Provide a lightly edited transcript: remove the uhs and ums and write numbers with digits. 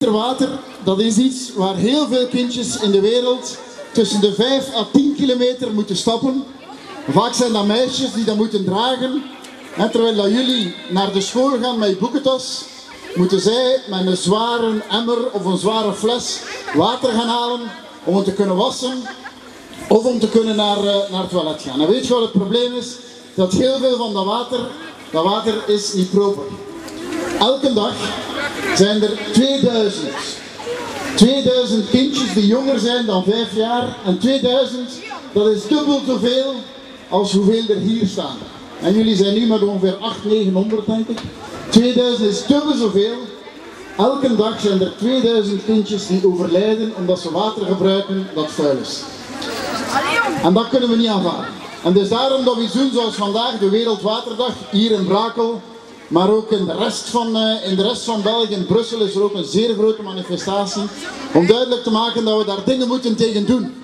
Water, dat is iets waar heel veel kindjes in de wereld tussen de 5 à 10 kilometer moeten stappen. Vaak zijn dat meisjes die dat moeten dragen. En terwijl dat jullie naar de school gaan met je boekentas, moeten zij met een zware emmer of een zware fles water gaan halen om het te kunnen wassen of om te kunnen naar het toilet gaan. En weet je wat het probleem is? Dat heel veel van dat water is niet proper. Elke dag zijn er 2000 kindjes die jonger zijn dan 5 jaar. En 2000, dat is dubbel zoveel als hoeveel er hier staan. En jullie zijn nu met ongeveer 800-900 denk ik. 2000 is dubbel zoveel. Elke dag zijn er 2000 kindjes die overlijden omdat ze water gebruiken dat vuil is. En dat kunnen we niet aanvaarden. En dus daarom dat we iets doen zoals vandaag, de Wereldwaterdag, hier in Brakel. Maar ook in de rest van België, in Brussel is er ook een zeer grote manifestatie. Om duidelijk te maken dat we daar dingen moeten tegen doen.